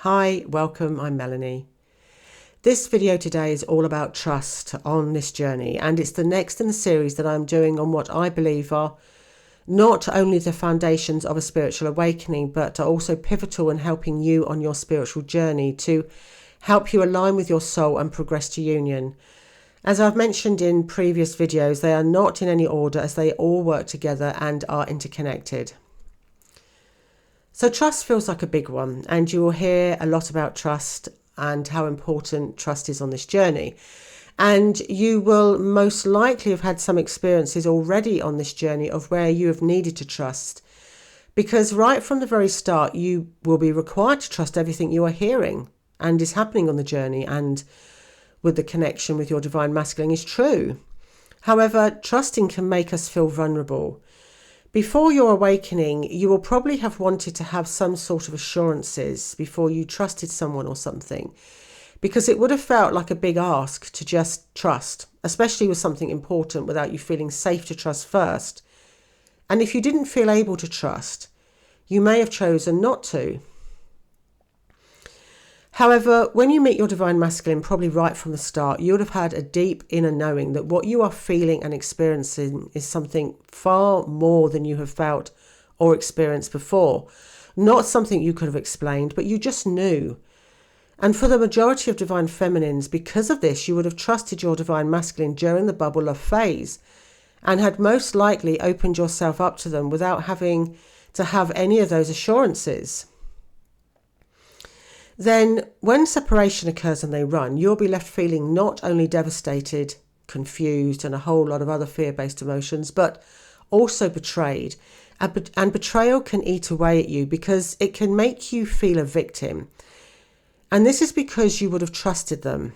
Hi, welcome, I'm Melanie. This video today is all about trust on this journey, and it's the next in the series that I'm doing on what I believe are not only the foundations of a spiritual awakening, but are also pivotal in helping you on your spiritual journey to help you align with your soul and progress to union. As I've mentioned in previous videos, they are not in any order as they all work together and are interconnected. So trust feels like a big one, and you will hear a lot about trust and how important trust is on this journey. And you will most likely have had some experiences already on this journey of where you have needed to trust, because right from the very start, you will be required to trust everything you are hearing and is happening on the journey and with the connection with your divine masculine is true. However, trusting can make us feel vulnerable. Before your awakening, you will probably have wanted to have some sort of assurances before you trusted someone or something, because it would have felt like a big ask to just trust, especially with something important, without you feeling safe to trust first. And if you didn't feel able to trust, you may have chosen not to. However, when you meet your divine masculine, probably right from the start, you would have had a deep inner knowing that what you are feeling and experiencing is something far more than you have felt or experienced before. Not something you could have explained, but you just knew. And for the majority of divine feminines, because of this, you would have trusted your divine masculine during the bubble love phase and had most likely opened yourself up to them without having to have any of those assurances. Then when separation occurs and they run, you'll be left feeling not only devastated, confused, and a whole lot of other fear-based emotions, but also betrayed. And betrayal can eat away at you because it can make you feel a victim. And this is because you would have trusted them.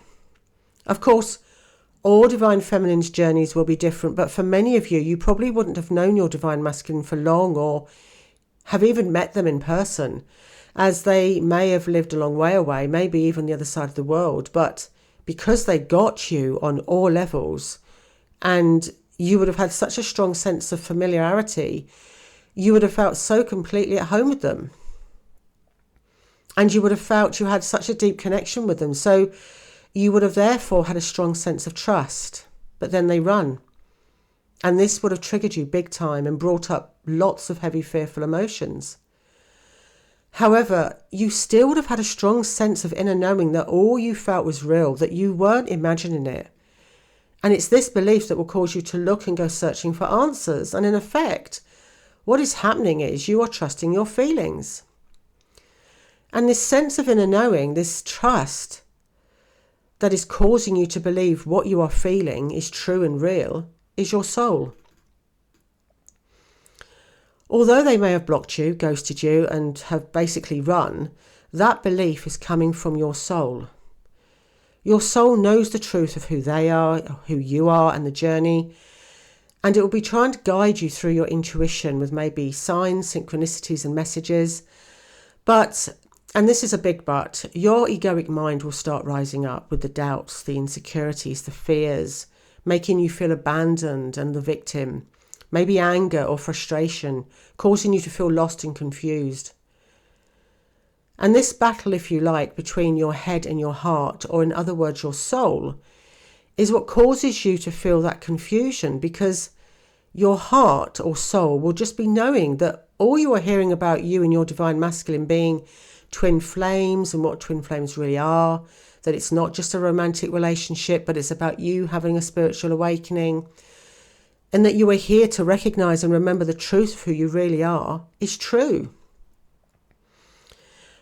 Of course, all divine feminine's journeys will be different, but for many of you, you probably wouldn't have known your divine masculine for long or have even met them in person, as they may have lived a long way away, maybe even the other side of the world. But because they got you on all levels and you would have had such a strong sense of familiarity, you would have felt so completely at home with them. And you would have felt you had such a deep connection with them. So you would have therefore had a strong sense of trust. But then they run. And this would have triggered you big time and brought up lots of heavy, fearful emotions. However, you still would have had a strong sense of inner knowing that all you felt was real, that you weren't imagining it. And it's this belief that will cause you to look and go searching for answers. And in effect, what is happening is you are trusting your feelings. And this sense of inner knowing, this trust that is causing you to believe what you are feeling is true and real, is your soul. Although they may have blocked you, ghosted you, and have basically run, that belief is coming from your soul. Your soul knows the truth of who they are, who you are, and the journey, and it will be trying to guide you through your intuition with maybe signs, synchronicities, and messages. But, and this is a big but, your egoic mind will start rising up with the doubts, the insecurities, the fears, making you feel abandoned and the victim. Maybe anger or frustration, causing you to feel lost and confused. And this battle, if you like, between your head and your heart, or in other words, your soul, is what causes you to feel that confusion, because your heart or soul will just be knowing that all you are hearing about you and your divine masculine being twin flames and what twin flames really are, that it's not just a romantic relationship, but it's about you having a spiritual awakening, and that you are here to recognize and remember the truth of who you really are, is true.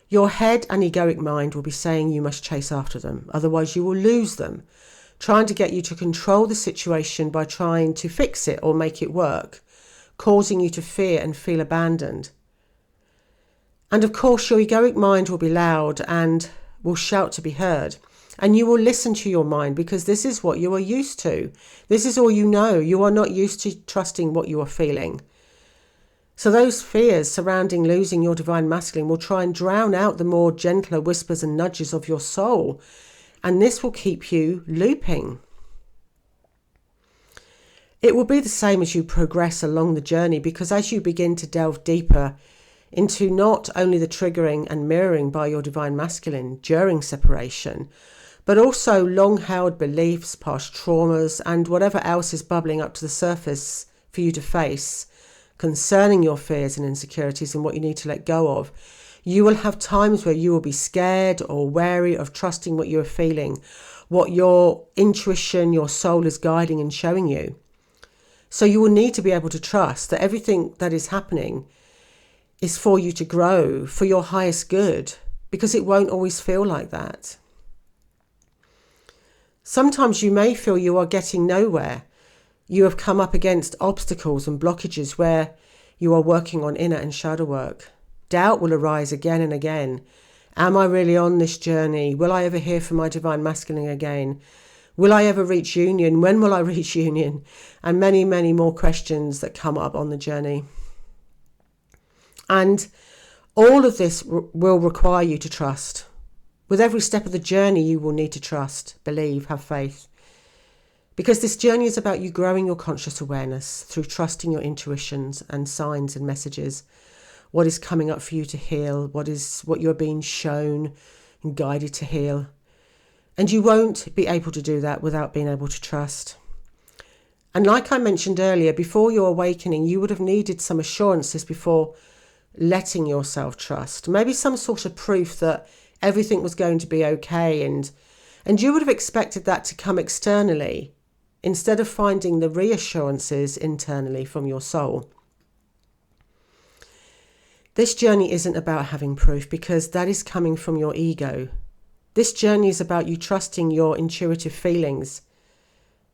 Your head and egoic mind will be saying you must chase after them, otherwise you will lose them, trying to get you to control the situation by trying to fix it or make it work, causing you to fear and feel abandoned. And of course, your egoic mind will be loud and will shout to be heard. And you will listen to your mind because this is what you are used to. This is all you know. You are not used to trusting what you are feeling. So those fears surrounding losing your divine masculine will try and drown out the more gentler whispers and nudges of your soul. And this will keep you looping. It will be the same as you progress along the journey, because as you begin to delve deeper into not only the triggering and mirroring by your divine masculine during separation, but also long-held beliefs, past traumas, and whatever else is bubbling up to the surface for you to face concerning your fears and insecurities and what you need to let go of. You will have times where you will be scared or wary of trusting what you're feeling, what your intuition, your soul is guiding and showing you. So you will need to be able to trust that everything that is happening is for you to grow, for your highest good, because it won't always feel like that. Sometimes you may feel you are getting nowhere. You have come up against obstacles and blockages where you are working on inner and shadow work. Doubt will arise again and again. Am I really on this journey? Will I ever hear from my divine masculine again? Will I ever reach union? When will I reach union? And many, many more questions that come up on the journey. And all of this will require you to trust. With every step of the journey, you will need to trust, believe, have faith. Because this journey is about you growing your conscious awareness through trusting your intuitions and signs and messages. What is coming up for you to heal? What you're being shown and guided to heal? And you won't be able to do that without being able to trust. And like I mentioned earlier, before your awakening, you would have needed some assurances before letting yourself trust. Maybe some sort of proof that everything was going to be okay. And you would have expected that to come externally instead of finding the reassurances internally from your soul. This journey isn't about having proof because that is coming from your ego. This journey is about you trusting your intuitive feelings,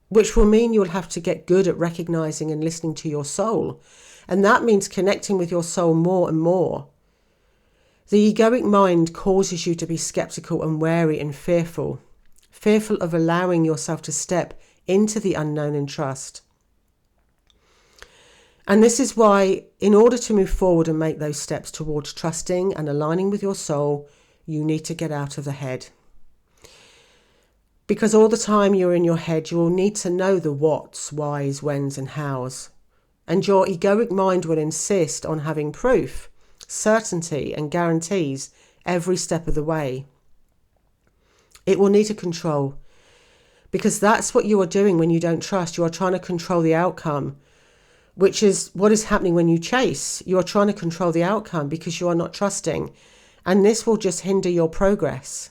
which will mean you'll have to get good at recognizing and listening to your soul. And that means connecting with your soul more and more. The egoic mind causes you to be skeptical and wary and fearful of allowing yourself to step into the unknown and trust. And this is why, in order to move forward and make those steps towards trusting and aligning with your soul, you need to get out of the head. Because all the time you're in your head, you will need to know the whats, whys, whens and hows. And your egoic mind will insist on having proof, certainty and guarantees every step of the way. It will need to control, because that's what you are doing when you don't trust. You are trying to control the outcome, which is what is happening when you chase. You are trying to control the outcome because you are not trusting, and this will just hinder your progress.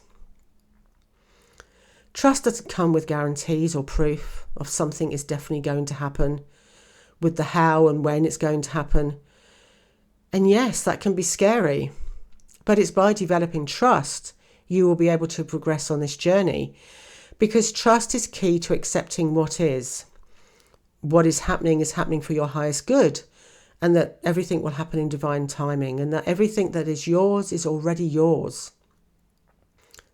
Trust doesn't come with guarantees or proof of something is definitely going to happen, with the how and when it's going to happen. And yes, that can be scary, but it's by developing trust you will be able to progress on this journey, because trust is key to accepting what is. What is happening for your highest good, and that everything will happen in divine timing, and that everything that is yours is already yours.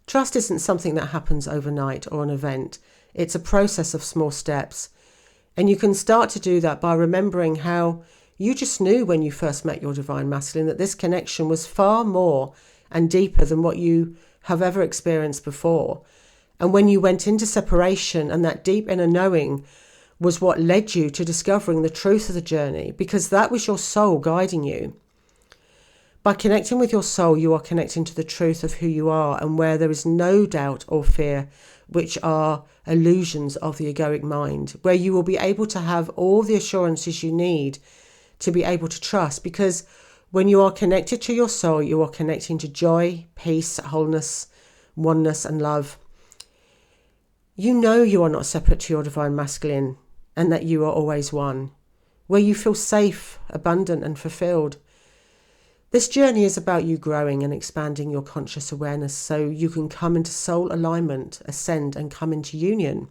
Trust isn't something that happens overnight or an event. It's a process of small steps. And you can start to do that by remembering how you just knew when you first met your divine masculine that this connection was far more and deeper than what you have ever experienced before. And when you went into separation, and that deep inner knowing was what led you to discovering the truth of the journey, because that was your soul guiding you. By connecting with your soul, you are connecting to the truth of who you are, and where there is no doubt or fear, which are illusions of the egoic mind, where you will be able to have all the assurances you need to be able to trust. Because when you are connected to your soul, you are connecting to joy, peace, wholeness, oneness and love. You know you are not separate to your divine masculine, and that you are always one, where you feel safe, abundant and fulfilled. This journey is about you growing and expanding your conscious awareness so you can come into soul alignment, ascend and come into union.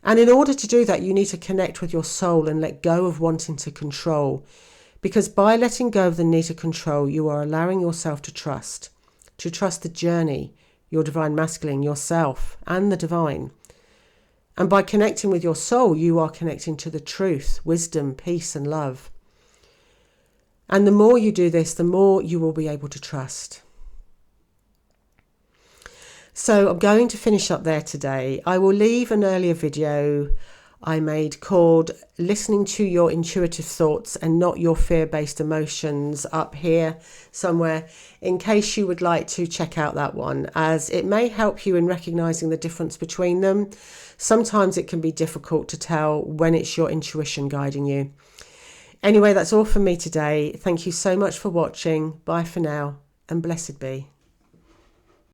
And in order to do that, you need to connect with your soul and let go of wanting to control. Because by letting go of the need to control, you are allowing yourself to trust the journey, your divine masculine, yourself and the divine. And by connecting with your soul, you are connecting to the truth, wisdom, peace and love. And the more you do this, the more you will be able to trust. So I'm going to finish up there today. I will leave an earlier video I made called Listening to Your Intuitive Thoughts and Not Your Fear-Based Emotions up here somewhere, in case you would like to check out that one, as it may help you in recognizing the difference between them. Sometimes it can be difficult to tell when it's your intuition guiding you. Anyway, that's all from me today. Thank you so much for watching. Bye for now, and blessed be.